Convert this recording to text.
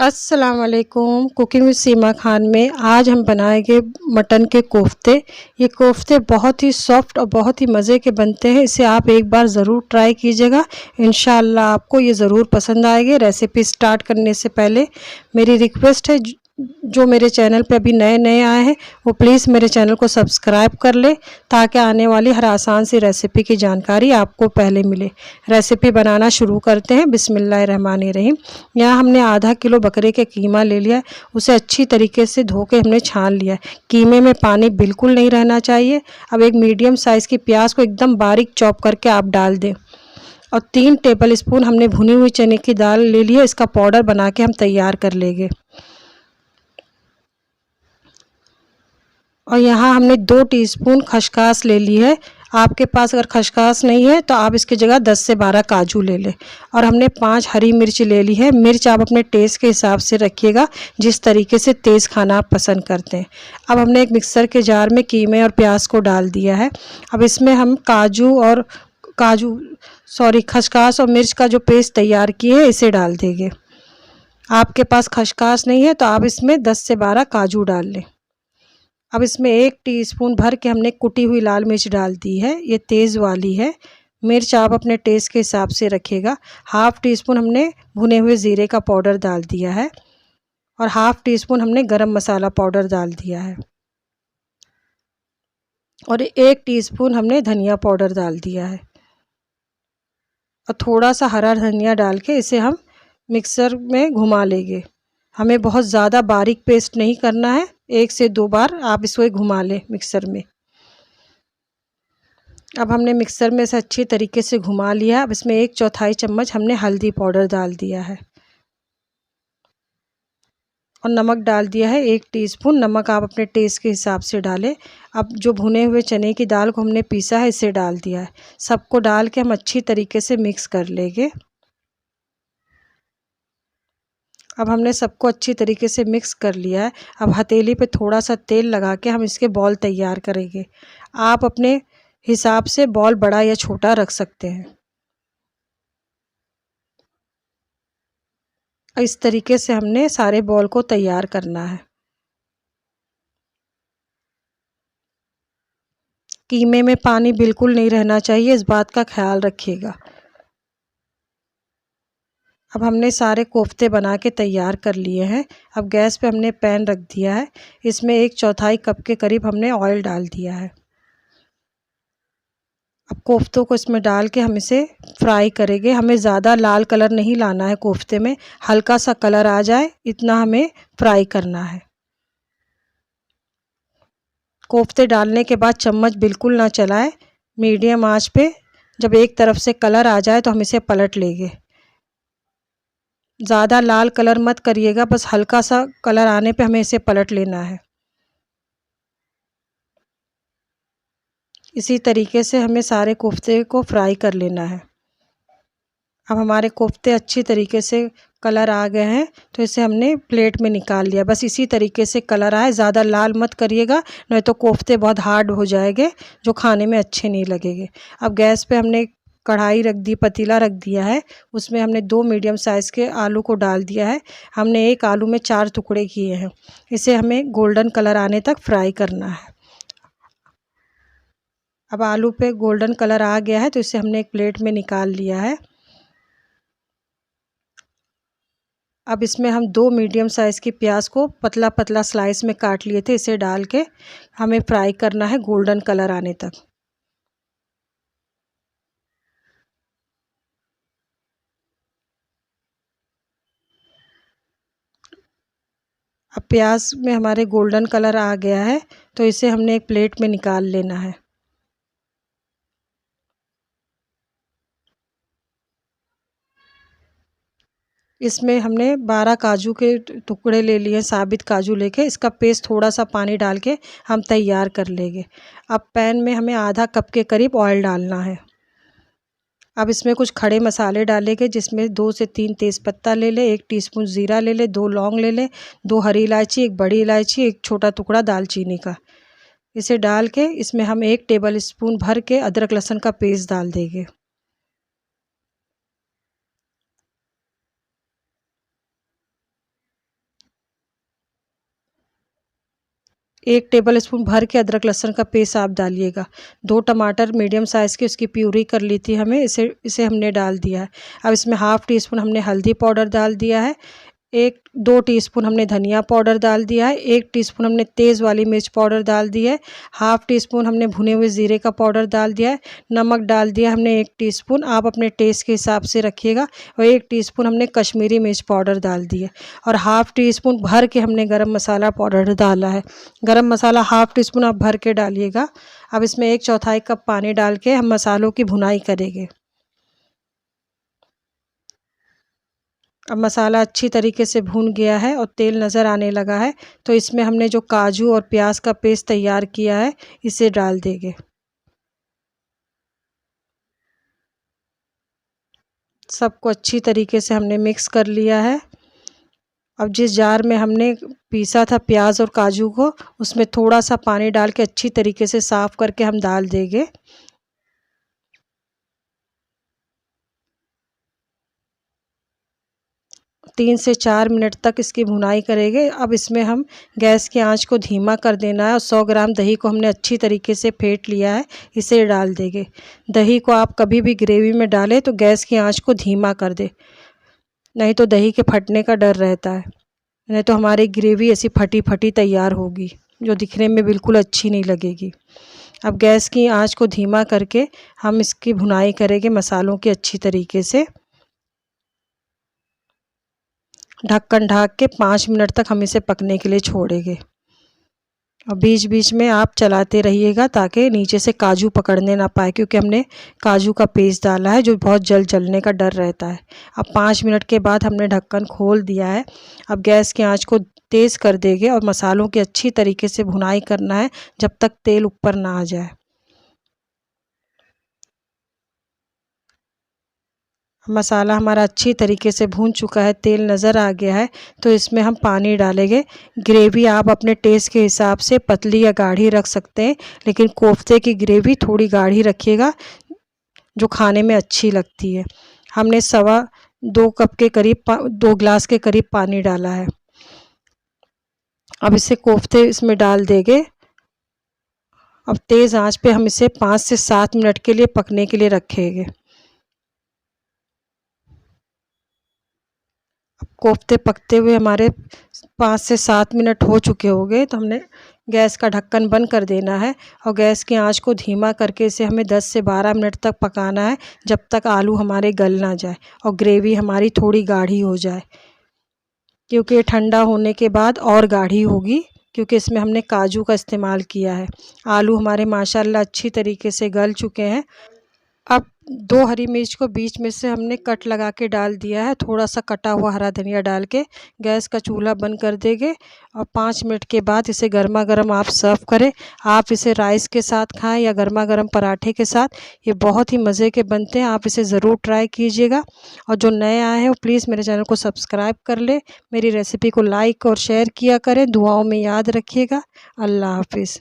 अस्सलाम वालेकुम। Cooking with सीमा खान में आज हम बनाएंगे मटन के कोफ्ते। ये कोफ्ते बहुत ही सॉफ्ट और बहुत ही मज़े के बनते हैं। इसे आप एक बार ज़रूर ट्राई कीजिएगा, इंशाअल्लाह आपको ये ज़रूर पसंद आएगी। रेसिपी स्टार्ट करने से पहले मेरी रिक्वेस्ट है, जो मेरे चैनल पे अभी नए नए आए हैं वो प्लीज़ मेरे चैनल को सब्सक्राइब कर ले, ताकि आने वाली हर आसान सी रेसिपी की जानकारी आपको पहले मिले। रेसिपी बनाना शुरू करते हैं। बिस्मिल्लाहिर्रहमानिर्रहीम। यहाँ हमने आधा किलो बकरे के कीमा ले लिया है। उसे अच्छी तरीके से धो के हमने छान लिया है। कीमे में पानी बिल्कुल नहीं रहना चाहिए। अब एक मीडियम साइज़ की प्याज को एकदम बारीक चॉप करके आप डाल दें, और 3 टेबल स्पून हमने भुनी हुई चने की दाल ले ली है। इसका पाउडर बना के हम तैयार कर लेंगे। और यहाँ हमने 2 टीस्पून खसखस ले ली है। आपके पास अगर खसखस नहीं है तो आप इसकी जगह 10 से 12 काजू ले लें। और हमने 5 हरी मिर्च ले ली है। मिर्च आप अपने टेस्ट के हिसाब से रखिएगा, जिस तरीके से तेज़ खाना आप पसंद करते हैं। अब हमने एक मिक्सर के जार में कीमे और प्याज को डाल दिया है। अब इसमें हम खसखस और मिर्च का जो पेस्ट तैयार किए हैं इसे डाल देंगे। आपके पास खसखस नहीं है तो आप इसमें 10 से 12 काजू डाल लें। अब इसमें 1 टीस्पून भर के हमने कुटी हुई लाल मिर्च डाल दी है। ये तेज़ वाली है। मिर्च आप अपने टेस्ट के हिसाब से रखिएगा। हाफ़ टी स्पून हमने भुने हुए ज़ीरे का पाउडर डाल दिया है, और हाफ़ टी स्पून हमने गरम मसाला पाउडर डाल दिया है, और 1 टीस्पून हमने धनिया पाउडर डाल दिया है, और थोड़ा सा हरा धनिया डाल के इसे हम मिक्सर में घुमा लेंगे। हमें बहुत ज़्यादा बारीक पेस्ट नहीं करना है। 1 से 2 बार आप इसको घुमा लें मिक्सर में। अब हमने मिक्सर में इसे अच्छी तरीके से घुमा लिया। अब इसमें 1/4 चम्मच हमने हल्दी पाउडर डाल दिया है, और नमक डाल दिया है 1 टीस्पून। नमक आप अपने टेस्ट के हिसाब से डालें। अब जो भुने हुए चने की दाल को हमने पीसा है इसे डाल दिया है। सबको डाल के हम अच्छी तरीके से मिक्स कर लेंगे। अब हमने सबको अच्छी तरीके से मिक्स कर लिया है। अब हथेली पे थोड़ा सा तेल लगा के हम इसके बॉल तैयार करेंगे। आप अपने हिसाब से बॉल बड़ा या छोटा रख सकते हैं। इस तरीके से हमने सारे बॉल को तैयार करना है। कीमे में पानी बिल्कुल नहीं रहना चाहिए, इस बात का ख्याल रखिएगा। अब हमने सारे कोफ्ते बना के तैयार कर लिए हैं। अब गैस पे हमने पैन रख दिया है। इसमें 1/4 कप के करीब हमने ऑयल डाल दिया है। अब कोफ्तों को इसमें डाल के हम इसे फ्राई करेंगे। हमें ज़्यादा लाल कलर नहीं लाना है कोफ्ते में, हल्का सा कलर आ जाए इतना हमें फ्राई करना है। कोफ्ते डालने के बाद चम्मच बिल्कुल ना चलाएं, मीडियम आंच पे। जब एक तरफ से कलर आ जाए तो हम इसे पलट लेंगे। ज़्यादा लाल कलर मत करिएगा, बस हल्का सा कलर आने पे हमें इसे पलट लेना है। इसी तरीके से हमें सारे कोफ्ते को फ्राई कर लेना है। अब हमारे कोफ्ते अच्छी तरीके से कलर आ गए हैं, तो इसे हमने प्लेट में निकाल लिया। बस इसी तरीके से कलर आए, ज़्यादा लाल मत करिएगा, नहीं तो कोफ्ते बहुत हार्ड हो जाएंगे, जो खाने में अच्छे नहीं लगेंगे। अब गैस पे हमने कढ़ाई रख दी, पतीला रख दिया है। उसमें हमने 2 मीडियम साइज़ के आलू को डाल दिया है। हमने एक आलू में 4 टुकड़े किए हैं। इसे हमें गोल्डन कलर आने तक फ्राई करना है। अब आलू पे गोल्डन कलर आ गया है, तो इसे हमने एक प्लेट में निकाल लिया है। अब इसमें हम 2 मीडियम साइज़ की प्याज को पतला पतला स्लाइस में काट लिए थे, इसे डाल के हमें फ्राई करना है गोल्डन कलर आने तक। अब प्याज में हमारे गोल्डन कलर आ गया है, तो इसे हमने एक प्लेट में निकाल लेना है। इसमें हमने 12 काजू के टुकड़े ले लिए, साबित काजू लेके इसका पेस्ट थोड़ा सा पानी डाल के हम तैयार कर लेंगे। अब पैन में हमें आधा कप के करीब ऑयल डालना है। अब इसमें कुछ खड़े मसाले डालेंगे, जिसमें 2 से 3 तेज़पत्ता ले लें, 1 टीस्पून ज़ीरा ले लें, 2 लौंग ले लें, 2 हरी इलायची, 1 बड़ी इलायची, 1 छोटा टुकड़ा दालचीनी का। इसे डाल के इसमें हम 1 टेबल स्पून भर के अदरक लहसुन का पेस्ट डाल देंगे। 1 टेबल स्पून भर के अदरक लहसुन का पेस्ट आप डालिएगा। 2 टमाटर मीडियम साइज़ के उसकी प्यूरी कर ली थी हमें, इसे हमने डाल दिया है। अब इसमें हाफ़ टी स्पून हमने हल्दी पाउडर डाल दिया है। 1-2 टीस्पून हमने धनिया पाउडर डाल दिया है। 1 टीस्पून हमने तेज़ वाली मिर्च पाउडर डाल दी है। हाफ़ टी स्पून हमने भुने हुए ज़ीरे का पाउडर डाल दिया है। नमक डाल दिया हमने 1 टीस्पून, आप अपने टेस्ट के हिसाब से रखिएगा। और 1 टीस्पून हमने कश्मीरी मिर्च पाउडर डाल दी है। और हाफ़ टी स्पून भर के हमने गरम मसाला पाउडर डाला है। गरम मसाला हाफ़ टी स्पून आप भर के डालिएगा। अब इसमें 1/4 कप पानी डाल के हम मसालों की भुनाई करेंगे। अब मसाला अच्छी तरीके से भून गया है और तेल नज़र आने लगा है, तो इसमें हमने जो काजू और प्याज का पेस्ट तैयार किया है इसे डाल देंगे। सबको अच्छी तरीके से हमने मिक्स कर लिया है। अब जिस जार में हमने पीसा था प्याज और काजू को, उसमें थोड़ा सा पानी डाल के अच्छी तरीके से साफ़ करके हम डाल देंगे। 3 से 4 मिनट तक इसकी भुनाई करेंगे। अब इसमें हम गैस की आंच को धीमा कर देना है और 100 ग्राम दही को हमने अच्छी तरीके से फेंट लिया है, इसे डाल देंगे। दही को आप कभी भी ग्रेवी में डालें तो गैस की आंच को धीमा कर दें, नहीं तो दही के फटने का डर रहता है, नहीं तो हमारी ग्रेवी ऐसी फटी फटी तैयार होगी जो दिखने में बिल्कुल अच्छी नहीं लगेगी। अब गैस की आंच को धीमा करके हम इसकी भुनाई करेंगे मसालों की अच्छी तरीके से। ढक्कन ढक के 5 मिनट तक हम इसे पकने के लिए छोड़ेंगे और बीच बीच में आप चलाते रहिएगा ताकि नीचे से काजू पकड़ने ना पाए, क्योंकि हमने काजू का पेस्ट डाला है जो बहुत जल्द जलने का डर रहता है। अब 5 मिनट के बाद हमने ढक्कन खोल दिया है। अब गैस की आंच को तेज़ कर देंगे और मसालों की अच्छी तरीके से भुनाई करना है जब तक तेल ऊपर ना आ जाए। मसाला हमारा अच्छी तरीके से भून चुका है, तेल नज़र आ गया है, तो इसमें हम पानी डालेंगे। ग्रेवी आप अपने टेस्ट के हिसाब से पतली या गाढ़ी रख सकते हैं, लेकिन कोफ्ते की ग्रेवी थोड़ी गाढ़ी रखिएगा जो खाने में अच्छी लगती है। हमने 2.25 कप के करीब 2 गिलास के करीब पानी डाला है। अब इसे कोफ्ते इसमें डाल देंगे। अब तेज़ आंच पे हम इसे 5 से 7 मिनट के लिए पकने के लिए रखेंगे। कोफ्ते पकते हुए हमारे 5 से 7 मिनट हो चुके होंगे, तो हमने गैस का ढक्कन बंद कर देना है और गैस की आंच को धीमा करके इसे हमें 10 से 12 मिनट तक पकाना है, जब तक आलू हमारे गल ना जाए और ग्रेवी हमारी थोड़ी गाढ़ी हो जाए, क्योंकि ये ठंडा होने के बाद और गाढ़ी होगी, क्योंकि इसमें हमने काजू का इस्तेमाल किया है। आलू हमारे माशाल्लाह अच्छी तरीके से गल चुके हैं। अब 2 हरी मिर्च को बीच में से हमने कट लगा के डाल दिया है, थोड़ा सा कटा हुआ हरा धनिया डाल के गैस का चूल्हा बंद कर देंगे और 5 मिनट के बाद इसे गर्मा गर्म आप सर्व करें। आप इसे राइस के साथ खाएं या गर्मा गर्म पराठे के साथ, ये बहुत ही मज़े के बनते हैं। आप इसे ज़रूर ट्राई कीजिएगा और जो नए आए हैं वो प्लीज़ मेरे चैनल को सब्सक्राइब कर ले, मेरी रेसिपी को लाइक और शेयर किया करें। दुआओं में याद रखिएगा। अल्लाह हाफिज़।